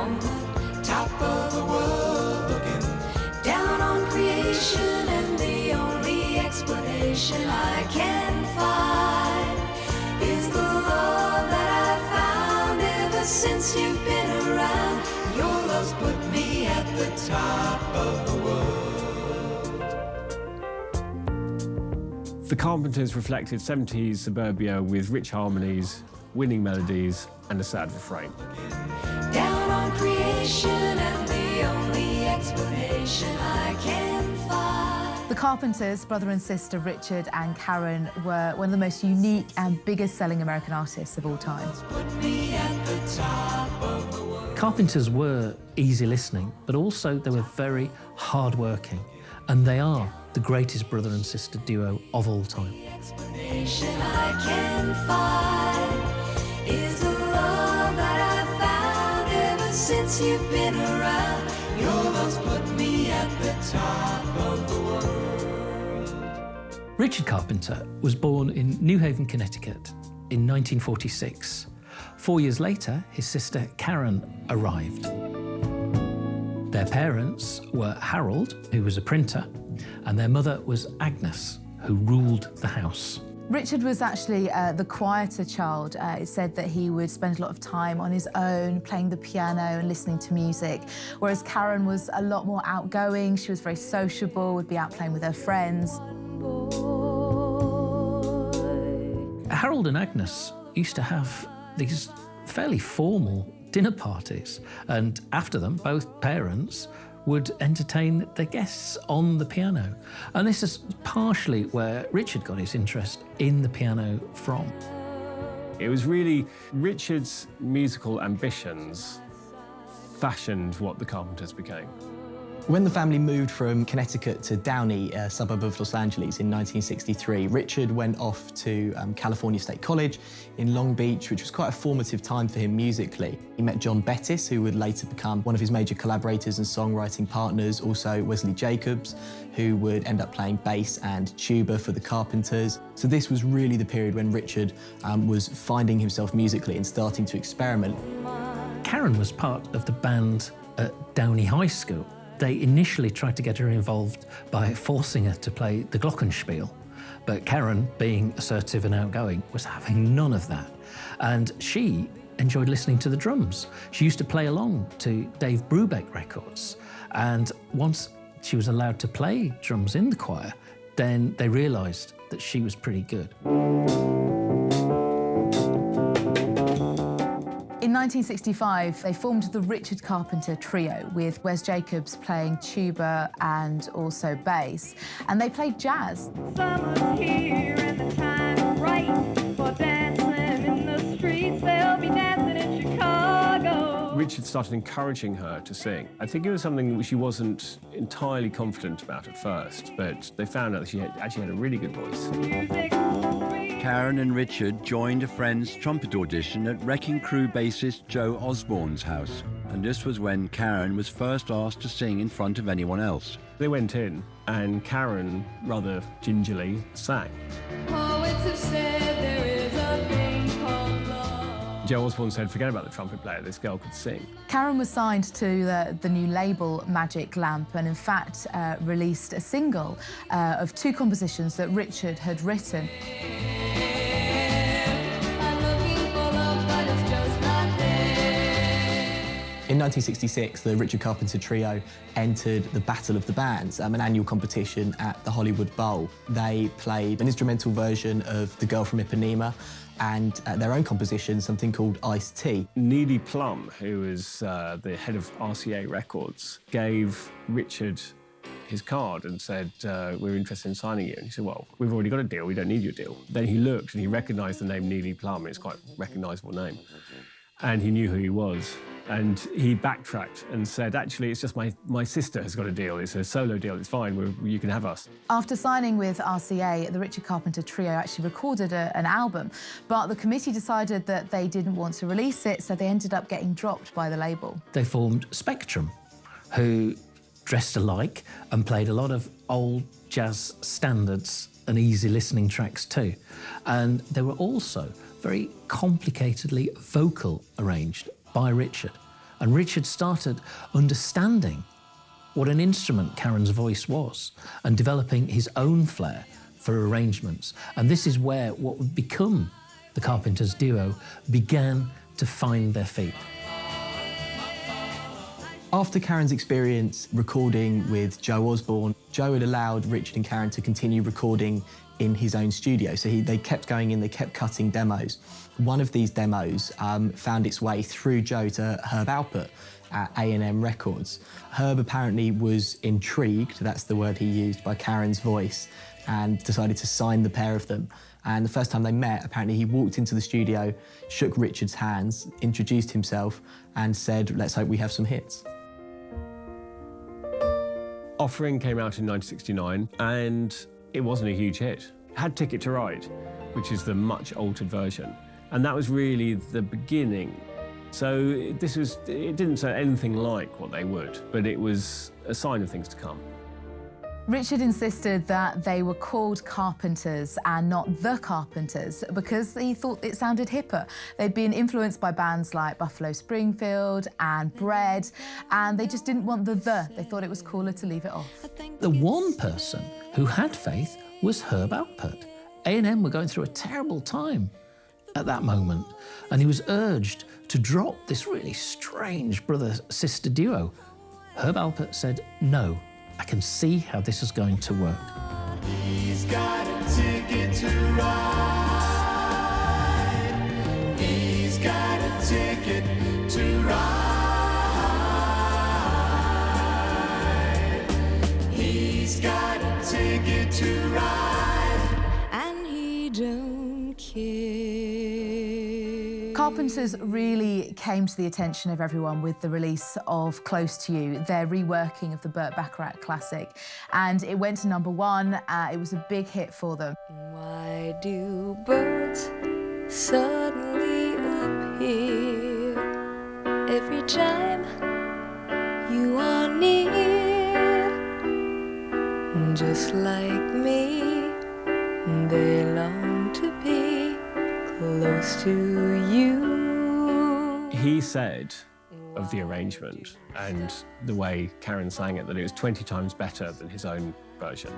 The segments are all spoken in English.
on the top of the world, looking down on creation, and the only explanation I can find is the love that I've found ever since you've been around. Your love's put me at the top of the world. The Carpenters reflected 70s suburbia with rich harmonies, winning melodies, and a sad refrain. Down on creation, and the only explanation I can find. The Carpenters, brother and sister Richard and Karen, were one of the most unique and biggest-selling American artists of all time. Carpenters were easy listening, but also they were very hard-working, and they are the greatest brother and sister duo of all time. The explanation I can find is the love that I've found ever since you've been around. Your love's put me at the top of the world. Richard Carpenter was born in New Haven, Connecticut in 1946. 4 years later, his sister Karen arrived. Their parents were Harold, who was a printer, and their mother was Agnes, who ruled the house. Richard was actually the quieter child. It said that he would spend a lot of time on his own, playing the piano and listening to music, whereas Karen was a lot more outgoing. She was very sociable, would be out playing with her friends. Harold and Agnes used to have these fairly formal dinner parties, and after them, both parents would entertain their guests on the piano. And this is partially where Richard got his interest in the piano from. It was really Richard's musical ambitions fashioned what the Carpenters became. When the family moved from Connecticut to Downey, a suburb of Los Angeles, in 1963, Richard went off to California State College in Long Beach, which was quite a formative time for him musically. He met John Bettis, who would later become one of his major collaborators and songwriting partners, also Wesley Jacobs, who would end up playing bass and tuba for the Carpenters. So this was really the period when Richard was finding himself musically and starting to experiment. Karen was part of the band at Downey High School. They initially tried to get her involved by forcing her to play the glockenspiel, but Karen, being assertive and outgoing, was having none of that. And she enjoyed listening to the drums. She used to play along to Dave Brubeck records, and once she was allowed to play drums in the choir, then they realised that she was pretty good. In 1965, they formed the Richard Carpenter Trio, with Wes Jacobs playing tuba and also bass, and they played jazz. Summer's here and the time's right for dancing in the streets. They'll be dancing in Chicago. Richard started encouraging her to sing. I think it was something which she wasn't entirely confident about at first, but they found out that she actually had a really good voice. Karen and Richard joined a friend's trumpet audition at Wrecking Crew bassist Joe Osborne's house, and this was when Karen was first asked to sing in front of anyone else. They went in, and Karen, rather gingerly, sang. Poets have said there is a thing called love. Joe Osborne said, forget about the trumpet player, this girl could sing. Karen was signed to the new label Magic Lamp, and in fact released a single of two compositions that Richard had written. In 1966, the Richard Carpenter Trio entered the Battle of the Bands, an annual competition at the Hollywood Bowl. They played an instrumental version of The Girl from Ipanema and their own composition, something called Iced Tea. Neely Plum, who was the head of RCA Records, gave Richard his card and said, we're interested in signing you. And he said, well, we've already got a deal, we don't need your deal. Then he looked and he recognised the name Neely Plum. It's quite a recognisable name. And he knew who he was. And he backtracked and said, actually, it's just my sister has got a deal. It's a solo deal, it's fine, you can have us. After signing with RCA, the Richard Carpenter Trio actually recorded an album, but the committee decided that they didn't want to release it, so they ended up getting dropped by the label. They formed Spectrum, who dressed alike and played a lot of old jazz standards and easy listening tracks too. And they were also very complicatedly vocal arranged by Richard. And Richard started understanding what an instrument Karen's voice was and developing his own flair for arrangements. And this is where what would become the Carpenters duo began to find their feet. After Karen's experience recording with Joe Osborne, Joe had allowed Richard and Karen to continue recording in his own studio. So they kept going in, they kept cutting demos. One of these demos found its way through Joe to Herb Alpert at A&M Records. Herb apparently was intrigued, that's the word he used, by Karen's voice, and decided to sign the pair of them. And the first time they met, apparently he walked into the studio, shook Richard's hands, introduced himself, and said, "Let's hope we have some hits." Offering came out in 1969, and it wasn't a huge hit. It had Ticket to Ride, which is the much altered version. And that was really the beginning. So it didn't sound anything like what they would, but it was a sign of things to come. Richard insisted that they were called Carpenters and not the Carpenters because he thought it sounded hipper. They'd been influenced by bands like Buffalo Springfield and Bread, and they just didn't want the. They thought it was cooler to leave it off. The one person who had faith was Herb Alpert. A&M were going through a terrible time at that moment, and he was urged to drop this really strange brother-sister duo. Herb Alpert said, "No, I can see how this is going to work." He's got a ticket to ride. He's got a ticket to ride. He's got a ticket to ride. And he don't care. Carpenters really came to the attention of everyone with the release of Close to You, their reworking of the Burt Bacharach classic. And it went to #1. It was a big hit for them. Why do birds suddenly appear every time you are near? Just like me, they long to be close to you. He said of the arrangement and the way Karen sang it that it was 20 times better than his own version.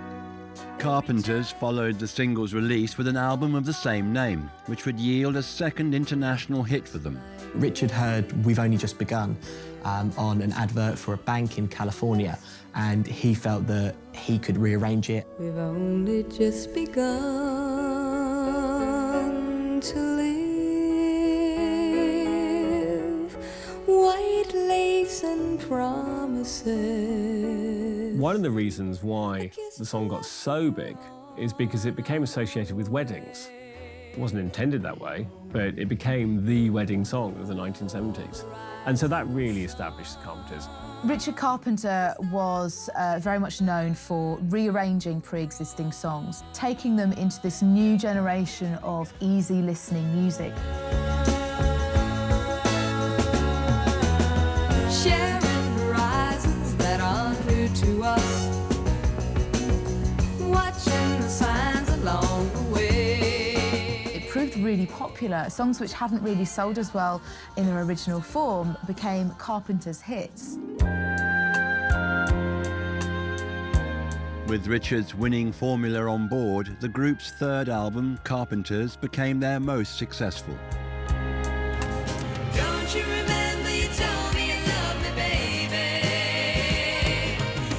Carpenters followed the single's release with an album of the same name, which would yield a second international hit for them. Richard heard We've Only Just Begun on an advert for a bank in California, and he felt that he could rearrange it. We've only just begun to live, white lace and promises. One of the reasons why the song got so big is because it became associated with weddings. It wasn't intended that way, but it became the wedding song of the 1970s. And so that really established the Carpenters. Richard Carpenter was very much known for rearranging pre-existing songs, taking them into this new generation of easy listening music. Sharing horizons that are new to us, watching the signs along the way. It proved really popular. Songs which hadn't really sold as well in their original form became Carpenter's hits. With Richard's winning formula on board, the group's third album, Carpenters, became their most successful. Don't you remember you told me you loved me, baby?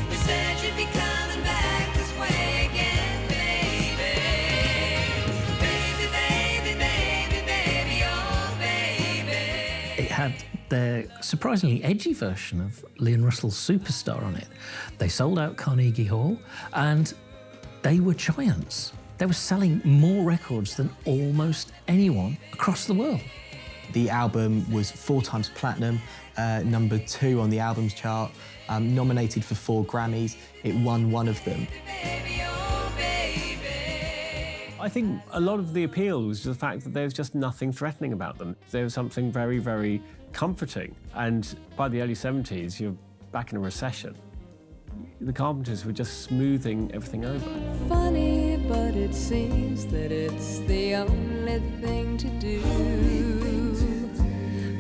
You said you'd be coming back this way again, baby. Baby, baby, baby, baby, oh baby. It had their surprisingly edgy version of Leon Russell's Superstar on it. They sold out Carnegie Hall, and they were giants. They were selling more records than almost anyone across the world. The album was 4 times platinum, #2 on the albums chart, nominated for 4 Grammys. It won 1 of them. Baby, oh baby. I think a lot of the appeal was the fact that there was just nothing threatening about them. There was something very, very comforting. And by the early 70s, you're back in a recession. The Carpenters were just smoothing everything over. Funny, but it seems that it's the only thing to do.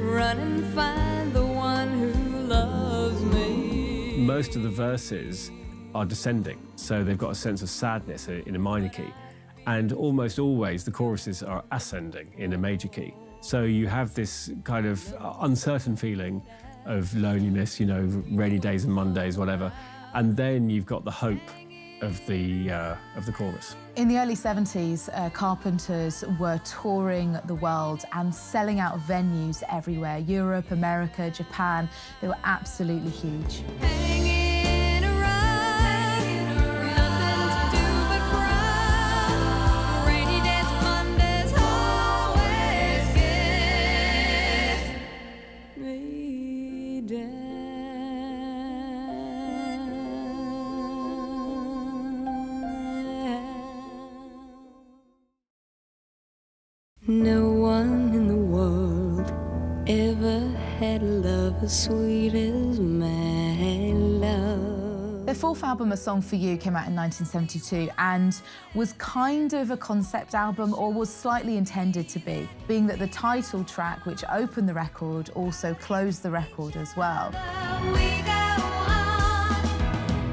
Run and find the one most of the verses are descending, so they've got a sense of sadness in a minor key. And almost always the choruses are ascending in a major key. So you have this kind of uncertain feeling of loneliness, you know, rainy days and Mondays, whatever. And then you've got the hope of the chorus. In the early 70s, Carpenters were touring the world and selling out venues everywhere. Europe, America, Japan. They were absolutely huge. Hanging around, nothing to do but cry. Rainy days and Mondays always get me down. No one in the world ever had love as sweet as my love. Their fourth album, A Song for You, came out in 1972 and was kind of a concept album, or was slightly intended to be, being that the title track, which opened the record, also closed the record as well. We go on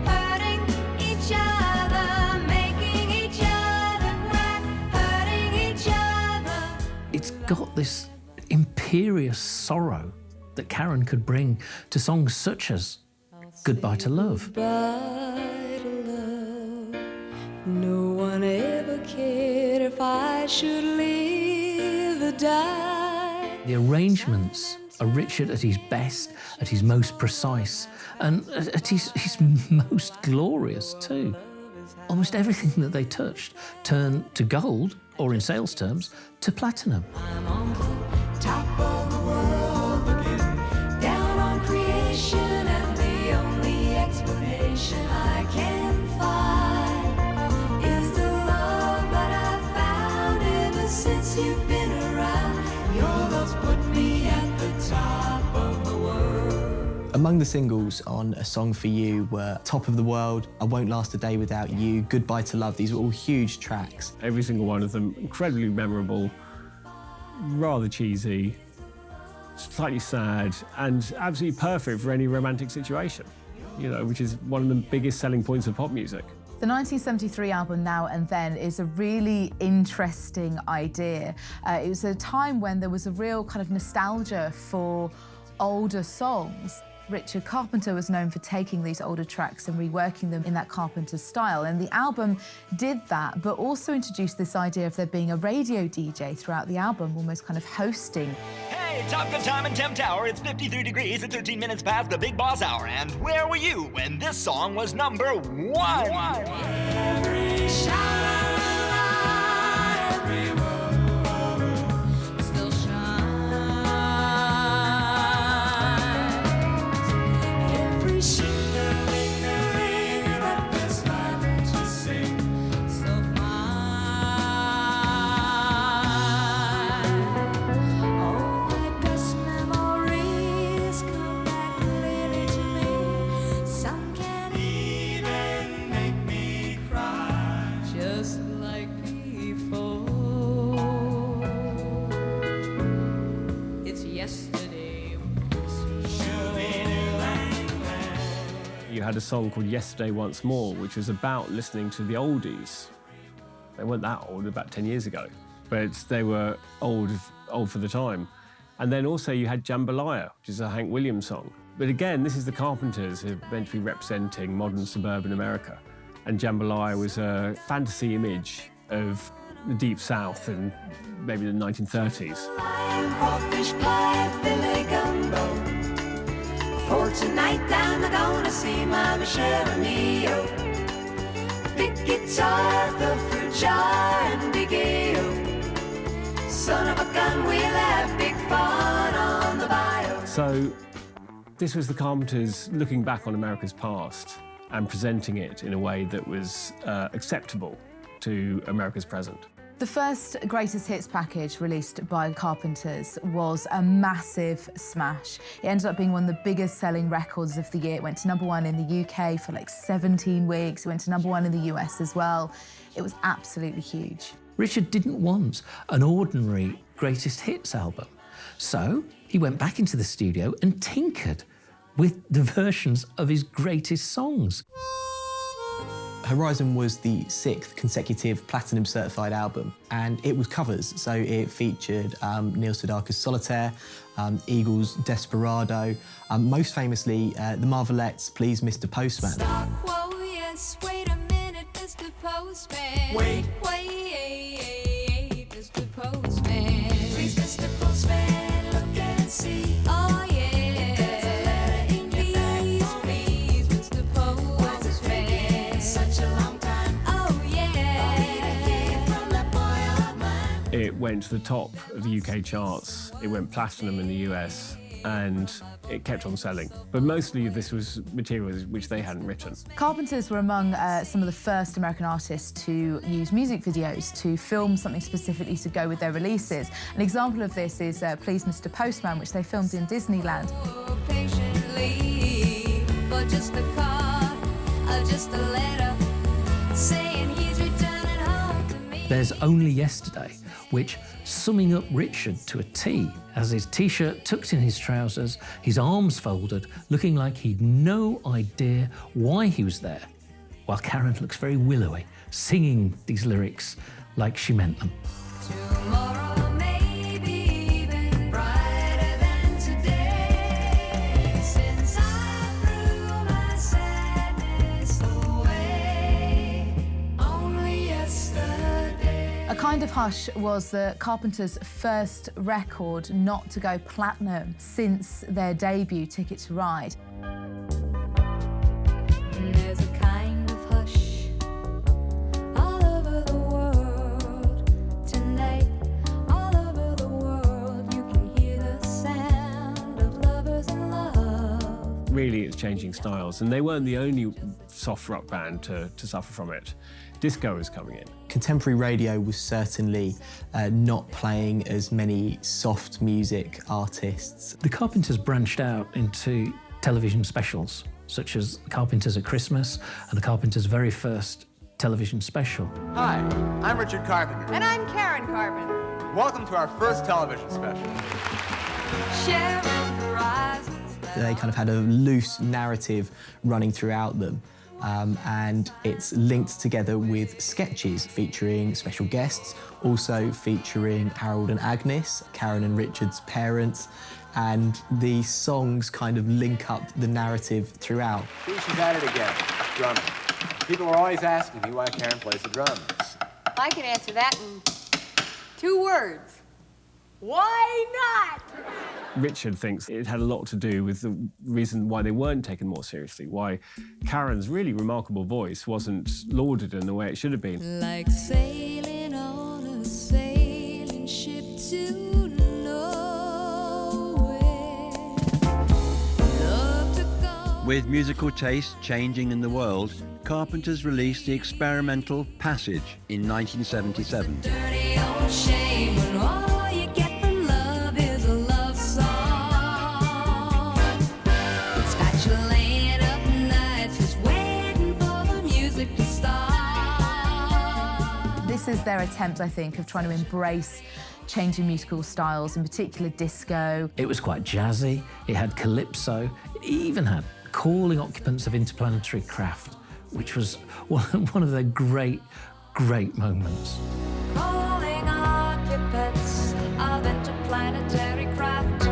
hurting each other, making each other cry, hurting each other. It's got this imperious sorrow that Karen could bring to songs such as Goodbye to Love. Goodbye to love. No one ever cared if I should live or die. The arrangements are Richard at his best, at his most precise, and at his most glorious too. Almost everything that they touched turned to gold, or in sales terms, to platinum. I'm on the top of the world looking down on creation, and the only explanation I can find is the love that I've found ever since you've been around. Your love's put me at the top of the world. Among the singles on A Song for You were Top of the World, I Won't Last a Day Without You, Goodbye to Love. These were all huge tracks. Every single one of them incredibly memorable, rather cheesy, slightly sad, and absolutely perfect for any romantic situation, you know, which is one of the biggest selling points of pop music. The 1973 album Now and Then is a really interesting idea. It was a time when there was a real kind of nostalgia for older songs. Richard Carpenter was known for taking these older tracks and reworking them in that Carpenter style, and the album did that, but also introduced this idea of there being a radio DJ throughout the album, almost kind of hosting. Hey, Top Gun Time in Temp Tower. It's 53 degrees at 13 minutes past the Big Boss Hour. And where were you when this song was number one? Every sha-la-la-la, every word still shines. Every shingle in the rain that was fun to sing, so fine. All my best memories come back clearly to me. Some can even make me cry, just like before. It's yesterday. You had a song called Yesterday Once More, which was about listening to the oldies. They weren't that old, about 10 years ago, but they were old for the time. And then also you had Jambalaya, which is a Hank Williams song. But again, this is the Carpenters who are meant to be representing modern suburban America. And Jambalaya was a fantasy image of the Deep South and maybe the 1930s. Lion, crawfish pie, filet gumbo. For tonight, I'm gonna see Mama Sharon Mio. Big guitar, the fruit jar, and big ale. Son of a gun, we'll have big fun on the bayou. So this was the Carpenters looking back on America's past and presenting it in a way that was acceptable to America's present. The first greatest hits package released by Carpenters was a massive smash. It ended up being one of the biggest selling records of the year. It went to #1 in the UK for like 17 weeks. It went to #1 in the US as well. It was absolutely huge. Richard didn't want an ordinary greatest hits album. So he went back into the studio and tinkered with the versions of his greatest songs. Horizon was the 6th consecutive platinum certified album, and it was covers. So it featured Neil Sedaka's Solitaire, Eagles' Desperado, most famously the Marvelettes' Please Mr. Postman. Stop, whoa, yes, wait a minute, Mr. Postman. Wait, Mr. Postman. Please, Mr. Postman, look and see. Oh, yeah. There's a letter in please, Mr. Postman. Such a long time. Oh, yeah. From that boy of mine. It went to the top of the UK charts. It went platinum in the US, and it kept on selling. But mostly this was material which they hadn't written. Carpenters were among some of the first American artists to use music videos to film something specifically to go with their releases. An example of this is Please Mr. Postman, which they filmed in Disneyland. Patiently, for just a card, or just a letter, saying he's returning home to me. There's Only Yesterday, which, summing up Richard to a T, has his T-shirt tucked in his trousers, his arms folded, looking like he'd no idea why he was there, while Karen looks very willowy, singing these lyrics like she meant them. Tomorrow may be even brighter than today, since I threw my sadness away. Only yesterday. A Kind of Hush was the Carpenters' first record not to go platinum since their debut, Ticket to Ride. There's a kind of hush all over the world tonight. All over the world, you can hear the sound of lovers in love. Really, it's changing styles, and they weren't the only soft rock band to suffer from it. Disco was coming in. Contemporary radio was certainly not playing as many soft music artists. The Carpenters branched out into television specials, such as Carpenters at Christmas and the Carpenters' very first television special. Hi, I'm Richard Carpenter. And I'm Karen Carpenter. Welcome to our first television special. Sharing horizons. They kind of had a loose narrative running throughout them. And it's linked together with sketches featuring special guests, also featuring Harold and Agnes, Karen and Richard's parents, and the songs kind of link up the narrative throughout. See, she's at it again, drumming. People are always asking me why Karen plays the drums. I can answer that in 2 words. Why not? Richard thinks it had a lot to do with the reason why they weren't taken more seriously, why Karen's really remarkable voice wasn't lauded in the way it should have been. Like sailing on a sailing ship to nowhere. Love to go. With musical taste changing in the world, Carpenters released the experimental Passage in 1977. Dirty old shame when all you get from love is a love song. It's got you laying up nights just waiting for the music to start. This is their attempt, I think, of trying to embrace changing musical styles, in particular disco. It was quite jazzy, it had calypso, it even had Calling Occupants of Interplanetary Craft, which was one of their great moments. Calling occupants of interplanetary craft.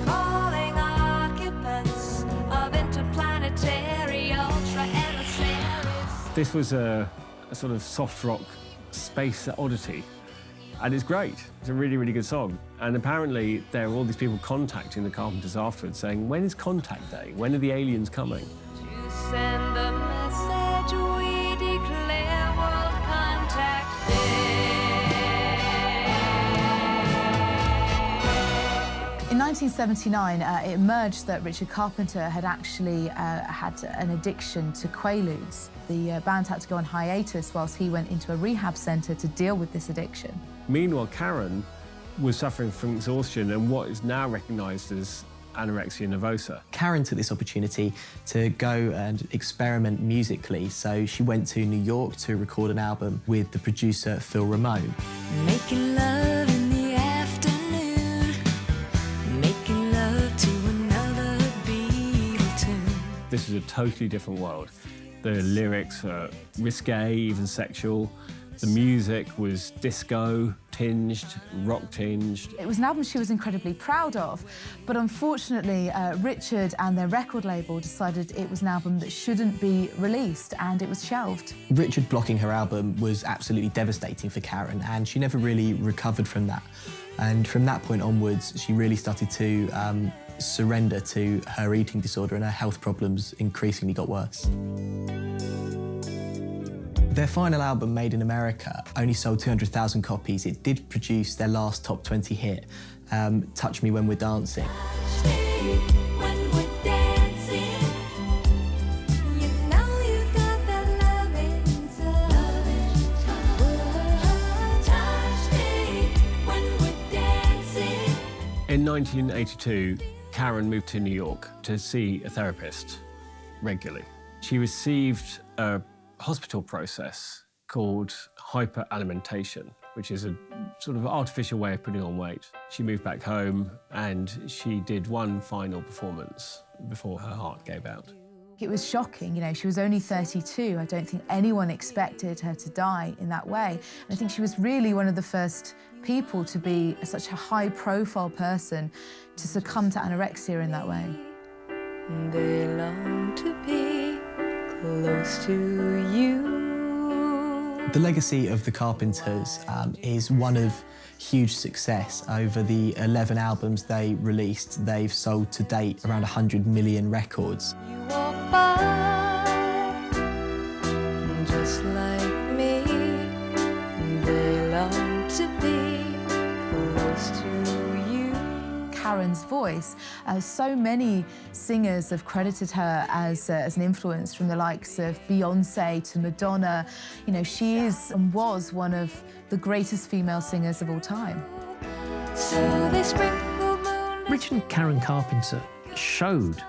Calling occupants of interplanetary ultra emissaries. This was a sort of soft rock space oddity, and it's great. It's a really, really good song. And apparently there are all these people contacting the Carpenters afterwards saying, when is Contact Day? When are the aliens coming? To send a message, we declare World Contact Day. In 1979, it emerged that Richard Carpenter had actually had an addiction to Quaaludes. The band had to go on hiatus whilst he went into a rehab centre to deal with this addiction. Meanwhile, Karen was suffering from exhaustion and what is now recognised as anorexia nervosa. Karen took this opportunity to go and experiment musically, so she went to New York to record an album with the producer Phil Ramone. Making love in the afternoon, making love to This is a totally different world. The lyrics are risque, even sexual. The music was disco-tinged, rock-tinged. It was an album she was incredibly proud of, but unfortunately, Richard and their record label decided it was an album that shouldn't be released, and it was shelved. Richard blocking her album was absolutely devastating for Karen, and she never really recovered from that. And from that point onwards, she really started to surrender to her eating disorder, and her health problems increasingly got worse. Their final album, Made in America, only sold 200,000 copies. It did produce their last top 20 hit, Touch Me When We're Dancing. In 1982, Karen moved to New York to see a therapist regularly. She received a hospital process called hyperalimentation, which is a sort of artificial way of putting on weight. She moved back home and she did one final performance before her heart gave out. It was shocking, you know, she was only 32. I don't think anyone expected her to die in that way. And I think she was really one of the first people to be such a high-profile person to succumb to anorexia in that way. They long to be close to you. The legacy of the Carpenters is one of huge success. Over the 11 albums they released, they've sold to date around 100 million records. You walk by, just like me. They long to be close to you. Karen's voice, so many singers have credited her as an influence, from the likes of Beyonce to Madonna. You know, she is and was one of the greatest female singers of all time. So they sprinkle moon. Richard and Karen Carpenter showed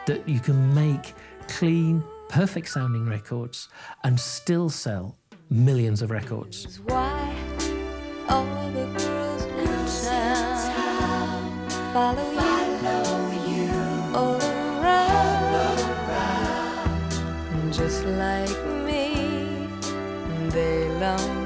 that you can make clean, perfect sounding records and still sell millions of records. Why all the girls in town follow you all around, just like me. They long